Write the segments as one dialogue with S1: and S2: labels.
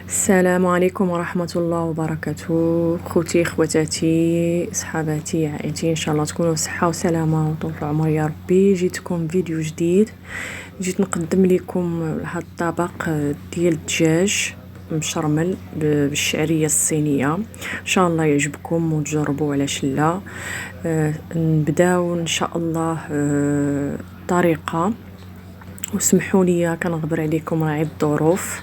S1: السلام عليكم ورحمة الله وبركاته. خوتي خواتاتي صحاباتي عائلتي، ان شاء الله تكونوا بصحة وسلامة وطول العمر يا ربي. جيتكم فيديو جديد، جيت نقدم لكم هذا الطبق ديال الدجاج مشرمل بالشعرية الصينية. ان شاء الله يعجبكم وتجربوا، علاش لا. نبداو ان شاء الله الطريقة، وسمحوا لي كنغبر عليكم راعي الظروف.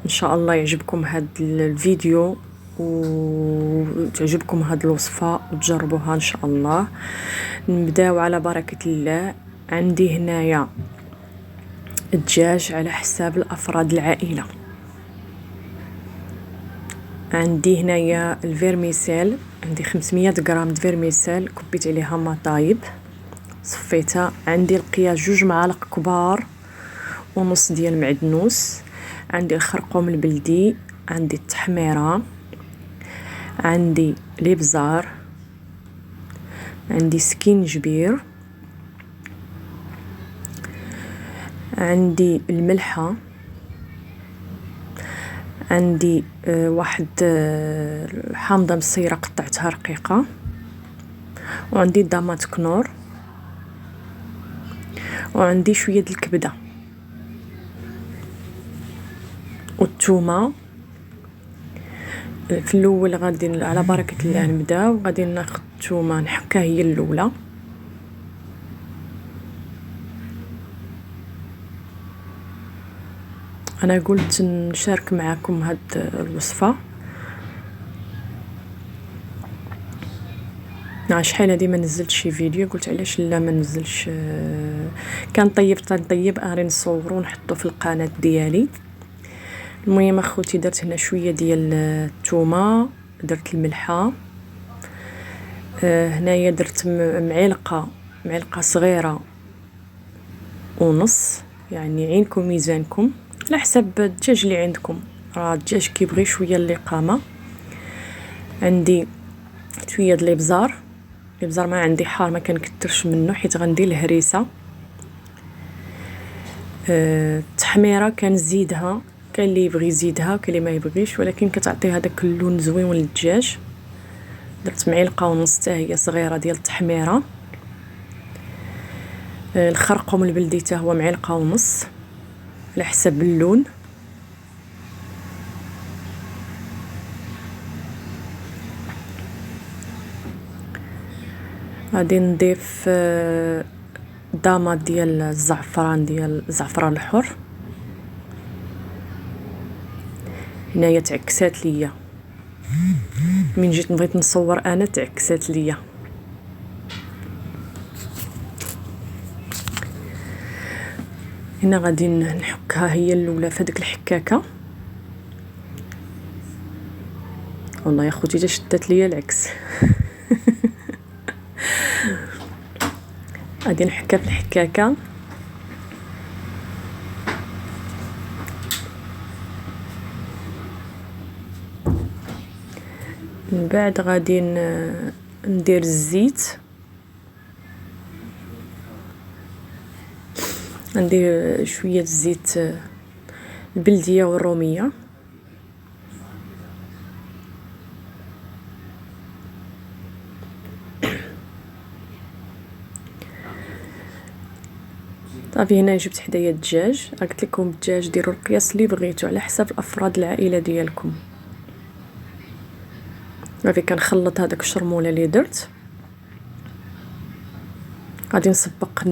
S1: ان شاء الله يعجبكم هذا الفيديو وتعجبكم هذه الوصفه وتجربوها ان شاء الله. نبداو على بركه الله. عندي هنايا الدجاج على حساب الافراد العائله. عندي هنايا الفيرميسيل، عندي 500 غرام د فيرميسيل، كبيت عليها ما طايب صفيتها. عندي القياس 2 معالق كبار ونص ديال المعدنوس. عندي الخرقوم البلدي، عندي التحميرة، عندي الابزار، عندي سكينجبير، عندي الملحة، عندي واحد حامضة مصيرة قطعتها رقيقة، وعندي دامات كنور، وعندي شوية د الكبدة والثومه. في الاول غادي على بركه الله نبداو. غادي ناخذ الثومه نحكها هي الاولى، انا قلت نشارك معكم هاد الوصفه. شحال هادي ما نزلتش شي فيديو، قلت علاش لا ما نزلش. كان طيب غادي نصورو ونحطو في القناه ديالي. المهم اخوتي، درت هنا شويه ديال الثومه، درت الملحه. هنايا درت معلقه صغيره ونص، يعني عينكم ميزانكم على حسب الدجاج اللي عندكم. راه الدجاج كيبغي شويه اللقامه. عندي شويه د الابزار ما عندي حار، ما كنكثرش منه حيت غندير الهريسه. التحميره كنزيدها، كاين اللي يبغي يزيدها وكاين اللي ما يبغيش، ولكن كتعطي هذاك اللون زوين للدجاج. درت معلقه ونص حتى هي صغيره ديال التحميره. الخرقوم البلدي حتى هو معلقه ونص على حسب اللون. غادي نضيف دامات ديال الزعفران الحر. هنايا تعكسات ليا، من جيت بغيت نصور انا تعكسات ليا. هنا غادي نحكها هي الاولى في هذيك الحكاكه. والله يا خوتي شدات ليا العكس. غادي نحكها في الحكاكه. من بعد غادي ندير الزيت. ندير شويه الزيت البلديه والروميه. صافي هنا جبت حدايا الدجاج. قلت لكم الدجاج ديروا القياس اللي بغيتو على حسب الافراد العائله ديالكم. صافي كنخلط هذاك الشرموله اللي درت. غادي نسبق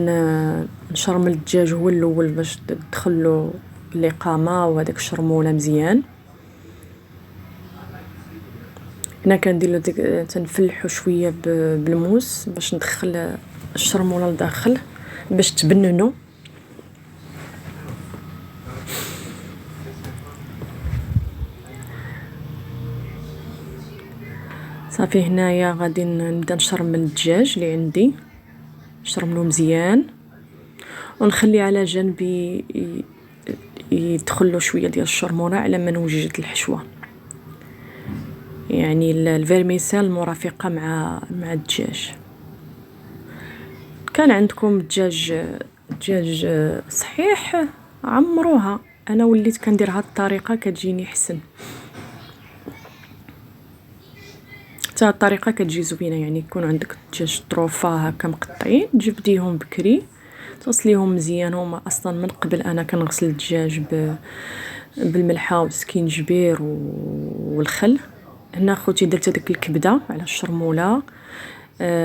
S1: نشرمل الدجاج هو الاول باش تدخلوا اللقامه وهذاك الشرموله مزيان. هنا كندير له تنفلحو شويه بالموس باش ندخل الشرموله لداخل باش تبننو. صافي هنايا غادي نبدا نشرمل الدجاج اللي عندي، نشرملو مزيان ونخلي على جنب يدخلو شويه ديال الشرموله على ما نوجد الحشوه. يعني الفيرميسيل المرافقه مع الدجاج. كان عندكم دجاج صحيح عمروها انا وليت كندير هاد الطريقه كتجيني حسن، حتى هاد الطريقه كتجي زوينه. يعني يكون عندك الدجاج طروفه هكا مقطعين، تجبديهم بكري تغسليهم مزيان. هما اصلا من قبل انا كنغسل الدجاج بالملحه والسكينجبير والخل. هنا خوتي درت هذيك الكبده على الشرموله،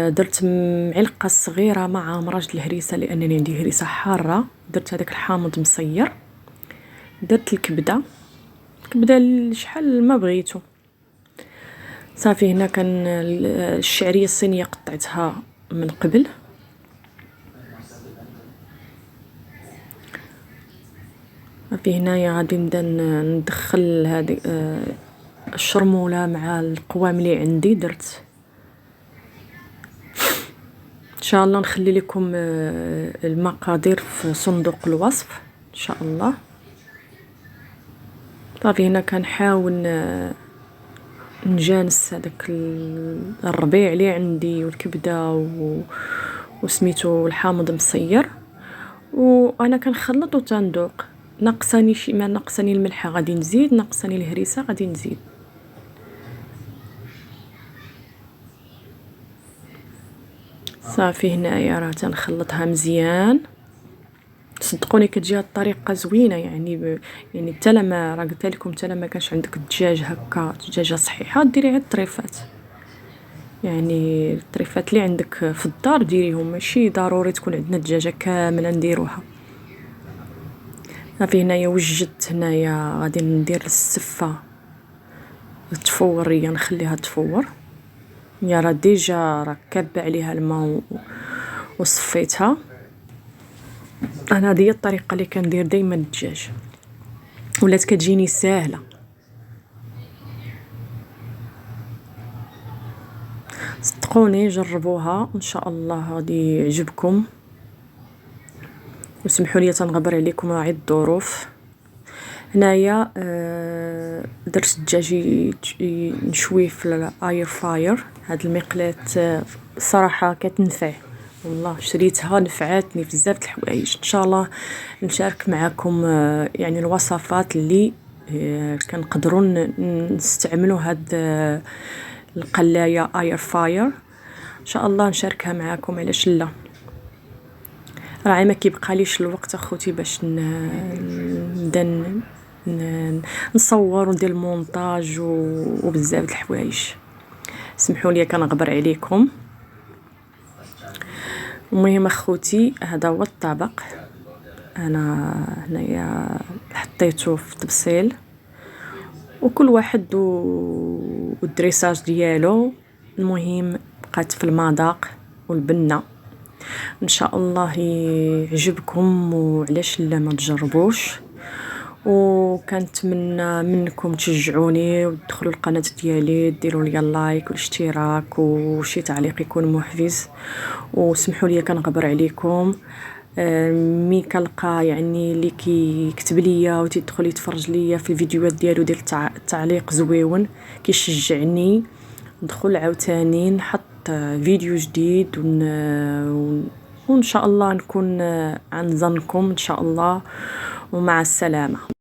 S1: درت معلقه صغيره مع مرج الهريسه لانني عندي هريسه حاره. درت هذاك الحامض مصير، درت الكبده شحال ما بغيتو. صافي هنا كان الشعريه الصينيه قطعتها من قبل. صافي هنايا غادي نبدا ندخل هذه الشرموله مع القوام اللي عندي درت. ان شاء الله نخلي لكم المقادير في صندوق الوصف ان شاء الله. صافي هنا كنحاول نجانس هذاك الربيع اللي عندي والكبده وسميتو الحامض مصير، وانا كنخلط وتندوق. ناقصاني شي ما ناقصاني الملحه غادي نزيد، ناقصاني الهريسه غادي نزيد. صافي هنايا راه تنخلطها مزيان. صدقوني كتجي هاد الطريقه زوينه. يعني حتى لما راه قلت لكم حتى لما كانش عندك الدجاج هكا دجاجه صحيحه ديري غير الطريفات. يعني الطريفات اللي عندك في الدار ديريهم، ماشي ضروري تكون عندنا الدجاجه كامله نديروها. صافي هنايا وجدت. هنايا غادي ندير السفه تفور، هي نخليها تفور. يا راه ديجا راه كابه عليها الماء وصفيتها. انا هذه هي الطريقه اللي كندير دائما الدجاج، ولات كتجيني ساهله. صدقوني جربوها ان شاء الله غادي يعجبكم. وسمحوا لي تنغبر عليكم راعي الظروف. هنايا درت الدجاج نشويه في الاير فاير. هاد المقلاة صراحه كتنفع والله، شريتها نفعتني بزاف د الحوايج. ان شاء الله نشارك معكم يعني الوصفات اللي كنقدروا نستعملوا هاد القلايه اير فاير. ان شاء الله نشاركها معكم، علاش لا. راه ما كيبقاليش الوقت اخوتي باش نبدا نصور وندير المونتاج وبزاف د الحوايج. سمحوا لي كنغبر عليكم. المهم اخوتي هذا هو الطبق. انا هنايا حطيته في طبسيل، وكل واحد والدريساج ديالو. المهم بقات في المذاق والبنه. ان شاء الله يعجبكم، وعلاش لا ما تجربوش. وكنتمنى منكم تشجعوني وتدخلوا القناه ديالي، ديروا لي اللايك والاشتراك وشي تعليق يكون محفز. وسمحوا لي كنغبر عليكم. مي كنلقى يعني اللي كيكتب ليا وتيدخل يتفرج ليا في الفيديوهات ديالو ديال التعليق زويون كيشجعني ندخل عاوتاني نحط فيديو جديد وان شاء الله نكون عن ظنكم ان شاء الله. ومع السلامه.